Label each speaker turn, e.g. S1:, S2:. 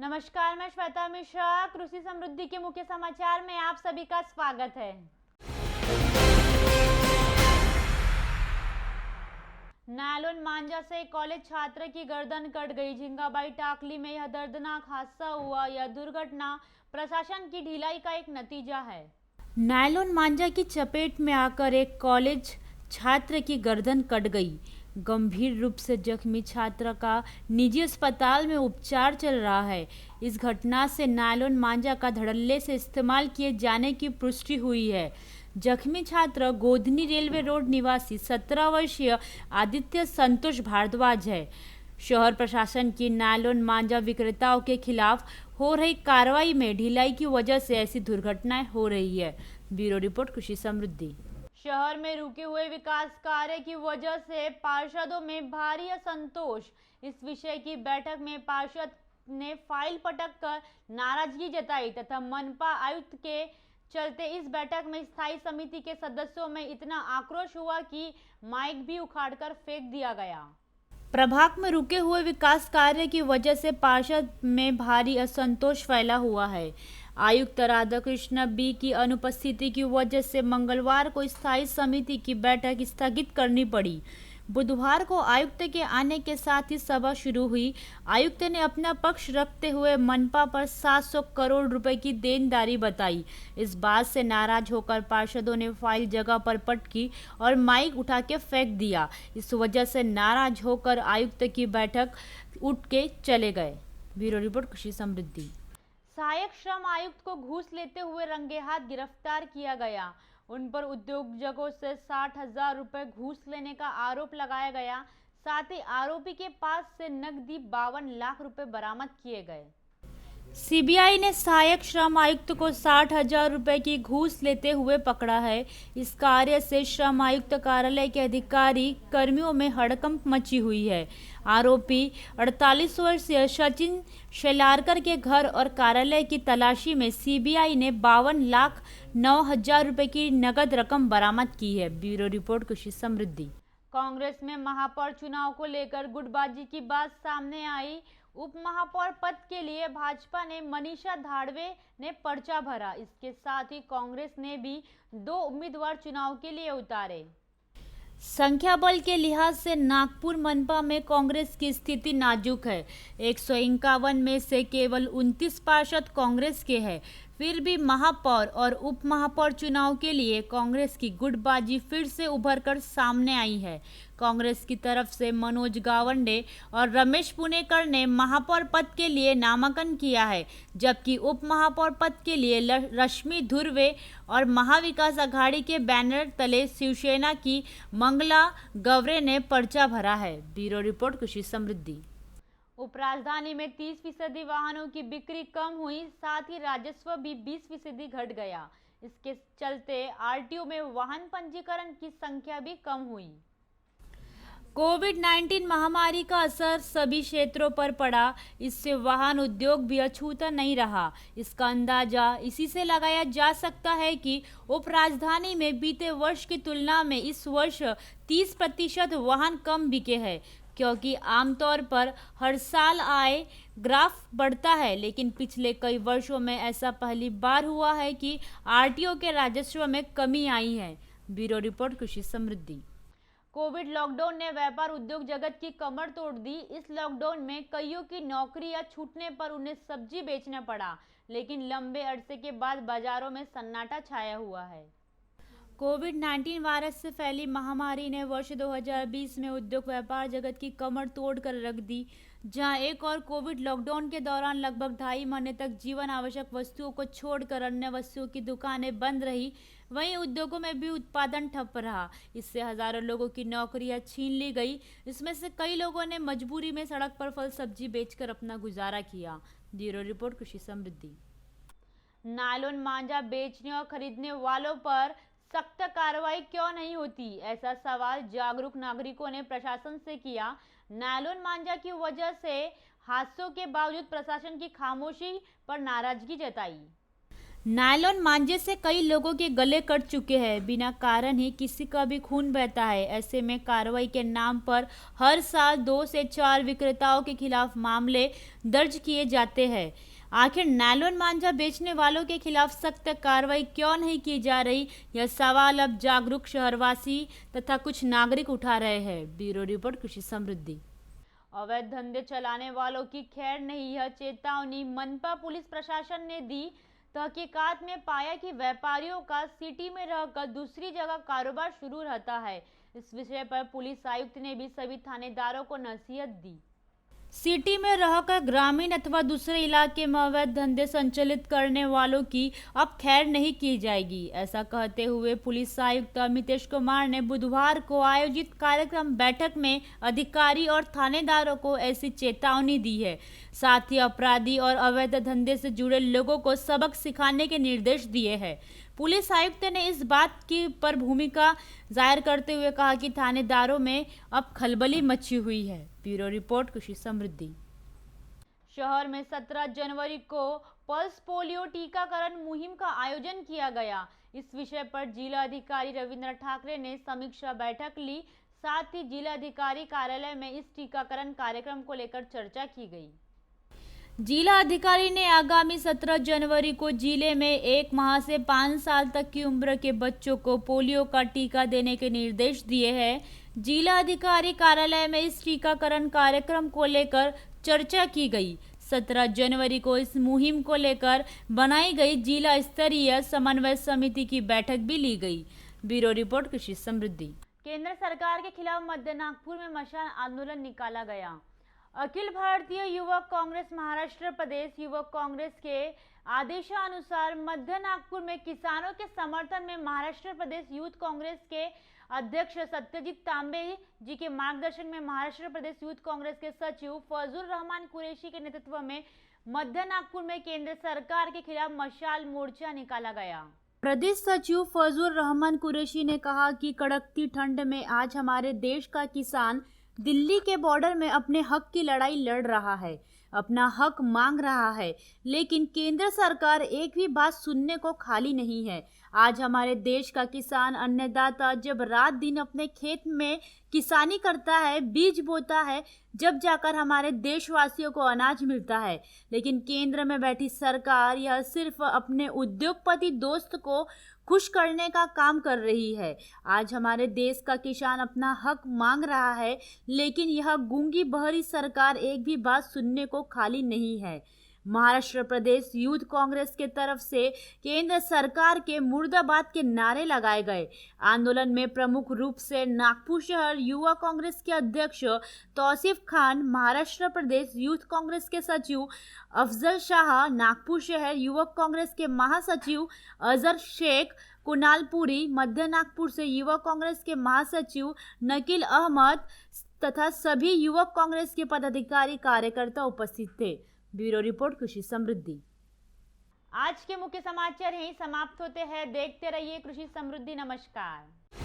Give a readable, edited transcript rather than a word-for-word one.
S1: नमस्कार, मैं श्वेता मिश्रा। कृषि समृद्धि के मुख्य समाचार में आप सभी का स्वागत है। नायलॉन मांझा से कॉलेज छात्र की गर्दन कट गई। झिंगाबाई टाकली में यह दर्दनाक हादसा हुआ। यह दुर्घटना प्रशासन की ढिलाई का एक नतीजा है। नायलॉन मांझा की चपेट में आकर एक कॉलेज छात्र की गर्दन कट गई। गंभीर रूप से जख्मी छात्र का निजी अस्पताल में उपचार चल रहा है। इस घटना से नायलॉन मांझा का धड़ल्ले से इस्तेमाल किए जाने की पुष्टि हुई है। जख्मी छात्र गोधनी रेलवे रोड निवासी 17 वर्षीय आदित्य संतोष भारद्वाज है। शहर प्रशासन की नायलॉन मांझा विक्रेताओं के खिलाफ हो रही कार्रवाई में ढिलाई की वजह से ऐसी दुर्घटनाएं हो रही है। ब्यूरो रिपोर्ट, कृषि समृद्धि। शहर में रुके हुए विकास कार्य की वजह से पार्षदों में भारी असंतोष। इस विषय की बैठक में पार्षद ने फाइल पटक कर नाराजगी जताई तथा मनपा आयुक्त के चलते इस बैठक में स्थायी समिति के सदस्यों में इतना आक्रोश हुआ कि माइक भी उखाड़कर फेंक दिया गया। प्रभाग में रुके हुए विकास कार्य की वजह से पार्षद में भारी असंतोष फैला हुआ है। आयुक्त राधाकृष्ण बी की अनुपस्थिति की वजह से मंगलवार को स्थायी समिति की बैठक स्थगित करनी पड़ी। बुधवार को आयुक्त के आने के साथ ही सभा शुरू हुई। आयुक्त ने अपना पक्ष रखते हुए मनपा पर 700 करोड़ रुपए की देनदारी बताई। इस बात से नाराज होकर पार्षदों ने फाइल जगह पर पटकी और माइक उठा के फेंक दिया। इस वजह से नाराज होकर आयुक्त की बैठक उठ के चले गए। ब्यूरो रिपोर्ट, कृषि समृद्धि। सहायक श्रम आयुक्त को घूस लेते हुए रंगे हाथ गिरफ्तार किया गया। उन पर उद्योजकों से 60,000 रुपए घूस लेने का आरोप लगाया गया। साथ ही आरोपी के पास से नकदी 52 लाख रुपए बरामद किए गए। सीबीआई ने सहायक श्रम आयुक्त को 60,000 रुपए की घूस लेते हुए पकड़ा है। इस कार्य से श्रम आयुक्त कार्यालय के अधिकारी कर्मियों में हड़कंप मची हुई है। आरोपी 48 वर्षीय सचिन शेलारकर के घर और कार्यालय की तलाशी में सीबीआई ने 52,09,000 रुपए की नगद रकम बरामद की है। ब्यूरो रिपोर्ट, कृषि समृद्धि। कांग्रेस में महापौर चुनाव को लेकर गुटबाजी की बात सामने आई। उप महापौर पद के लिए भाजपा ने मनीषा धाड़वे ने पर्चा भरा। इसके साथ ही कांग्रेस ने भी 2 उम्मीदवार चुनाव के लिए उतारे। संख्या बल के लिहाज से नागपुर मनपा में कांग्रेस की स्थिति नाजुक है। 151 में से केवल 29 पार्षद कांग्रेस के हैं। फिर भी महापौर और उप महापौर चुनाव के लिए कांग्रेस की गुटबाजी फिर से उभर कर सामने आई है। कांग्रेस की तरफ से मनोज गावंडे और रमेश पुणेकर ने महापौर पद के लिए नामांकन किया है, जबकि उप महापौर पद के लिए रश्मि धुर्वे और महाविकास आघाड़ी के बैनर तले शिवसेना की मंगला गवरे ने पर्चा भरा है। ब्यूरो रिपोर्ट, कृषि समृद्धि। उपराजधानी में 30% वाहनों की बिक्री कम हुई। साथ ही राजस्व भी 20% घट गया। इसके चलते आरटीओ में वाहन पंजीकरण की संख्या भी कम हुई। कोविड-19 महामारी का असर सभी क्षेत्रों पर पड़ा। इससे वाहन उद्योग भी अछूता नहीं रहा। इसका अंदाजा इसी से लगाया जा सकता है कि उपराजधानी में बीते वर्ष की तुलना में इस वर्ष 30% वाहन कम बिके हैं, क्योंकि आमतौर पर हर साल आय ग्राफ बढ़ता है, लेकिन पिछले कई वर्षों में ऐसा पहली बार हुआ है कि आरटीओ के राजस्व में कमी आई है। ब्यूरो रिपोर्ट, कृषि समृद्धि। कोविड लॉकडाउन ने व्यापार उद्योग जगत की कमर तोड़ दी। इस लॉकडाउन में कईयों की नौकरियां छूटने पर उन्हें सब्जी बेचना पड़ा, लेकिन लंबे अरसे के बाद बाजारों में सन्नाटा छाया हुआ है। कोविड-19 वायरस से फैली महामारी ने वर्ष 2020 में उद्योग व्यापार जगत की कमर तोड़ कर रख दी। जहां एक और कोविड लॉकडाउन के दौरान लगभग 2.5 महीने तक जीवन आवश्यक वस्तुओं को छोड़कर अन्य वस्तुओं की दुकानें बंद रही, वहीं उद्योगों में भी उत्पादन ठप रहा। इससे हजारों लोगों की नौकरियां छीन ली गई। इसमें से कई लोगों ने मजबूरी में सड़क पर फल सब्जी बेचकर अपना गुजारा किया। ब्यूरो रिपोर्ट, कृषि समृद्धि। नायलॉन मांझा बेचने और खरीदने वालों पर सख्त कार्रवाई क्यों नहीं होती, ऐसा सवाल जागरूक नागरिकों ने प्रशासन से किया। नायलॉन मांझा की वजह से हादसों के बावजूद प्रशासन की खामोशी पर नाराजगी जताई। नायलॉन मांझे से कई लोगों के गले कट चुके हैं। बिना कारण ही किसी का भी खून बहता है। ऐसे में कार्रवाई के नाम पर हर साल 2 से 4 विक्रेताओं के खिलाफ मामले दर्ज किए जाते हैं। आखिर नायलॉन मांझा बेचने वालों के खिलाफ सख्त कार्रवाई क्यों नहीं की जा रही, यह सवाल अब जागरूक शहरवासी तथा कुछ नागरिक उठा रहे हैं। ब्यूरो रिपोर्ट, कृषि समृद्धि। अवैध धंधे चलाने वालों की खैर नहीं, यह चेतावनी मनपा पुलिस प्रशासन ने दी। तहकीकात में पाया कि व्यापारियों का सिटी में रहकर दूसरी जगह कारोबार शुरू रहता है। इस विषय पर पुलिस आयुक्त ने भी सभी थानेदारों को नसीहत दी। सिटी में रहकर ग्रामीण अथवा दूसरे इलाके में अवैध धंधे संचालित करने वालों की अब खैर नहीं की जाएगी। ऐसा कहते हुए पुलिस आयुक्त अमितेश कुमार ने बुधवार को आयोजित कार्यक्रम बैठक में अधिकारी और थानेदारों को ऐसी चेतावनी दी है। साथ ही अपराधी और अवैध धंधे से जुड़े लोगों को सबक सिखाने के निर्देश दिए हैं। पुलिस आयुक्त ने इस बात की पर भूमिका जाहिर करते हुए कहा कि थानेदारों में अब खलबली मची हुई है। ब्यूरो रिपोर्ट, कृषि समृद्धि। शहर में 17 जनवरी को पल्स पोलियो टीकाकरण मुहिम का आयोजन किया गया। इस विषय पर जिला अधिकारी रविंद्र ठाकरे ने समीक्षा बैठक ली। साथ ही जिला अधिकारी कार्यालय में इस टीकाकरण कार्यक्रम को लेकर चर्चा की गई। जिला अधिकारी ने आगामी 17 जनवरी को जिले में 1 माह से 5 साल तक की उम्र के बच्चों को पोलियो का टीका देने के निर्देश दिए हैं। जिला अधिकारी कार्यालय में इस टीकाकरण कार्यक्रम को लेकर चर्चा की गई। 17 जनवरी को इस मुहिम को लेकर बनाई गई जिला स्तरीय समन्वय समिति की बैठक भी ली गई। ब्यूरो रिपोर्ट, कृषि समृद्धि। केंद्र सरकार के खिलाफ मध्य नागपुर में मशाल आंदोलन निकाला गया। अखिल भारतीय युवक कांग्रेस महाराष्ट्र प्रदेश युवक कांग्रेस के आदेशानुसार मध्य नागपुर में किसानों के समर्थन में महाराष्ट्र प्रदेश यूथ कांग्रेस के अध्यक्ष सत्यजीत तांबे जी के मार्गदर्शन में महाराष्ट्र प्रदेश यूथ कांग्रेस के सचिव फजलुर रहमान कुरैशी के नेतृत्व में मध्य नागपुर में केंद्र सरकार के खिलाफ मशाल मोर्चा निकाला गया। प्रदेश सचिव फजलुर रहमान कुरैशी ने कहा कि कड़कती ठंड में आज हमारे देश का किसान दिल्ली के बॉर्डर में अपने हक की लड़ाई लड़ रहा है, अपना हक मांग रहा है, लेकिन केंद्र सरकार एक भी बात सुनने को खाली नहीं है। आज हमारे देश का किसान अन्नदाता जब रात दिन अपने खेत में किसानी करता है, बीज बोता है, जब जाकर हमारे देशवासियों को अनाज मिलता है। लेकिन केंद्र में बैठी सरकार यह सिर्फ अपने उद्योगपति दोस्त को खुश करने का काम कर रही है। आज हमारे देश का किसान अपना हक मांग रहा है, लेकिन यह गूंगी बहरी सरकार एक भी बात सुनने को खाली नहीं है। महाराष्ट्र प्रदेश यूथ कांग्रेस के तरफ से केंद्र सरकार के मुर्दाबाद के नारे लगाए गए। आंदोलन में प्रमुख रूप से नागपुर शहर युवा कांग्रेस के अध्यक्ष तौसीफ खान, महाराष्ट्र प्रदेश यूथ कांग्रेस के सचिव अफजल शाह, नागपुर शहर युवक कांग्रेस के महासचिव अजहर शेख, कुणालपुरी, मध्य नागपुर से युवा कांग्रेस के महासचिव नकील अहमद तथा सभी युवक कांग्रेस के पदाधिकारी कार्यकर्ता उपस्थित थे। ब्यूरो रिपोर्ट, कृषि समृद्धि। आज के मुख्य समाचार यहीं समाप्त होते हैं। देखते रहिए कृषि समृद्धि। नमस्कार।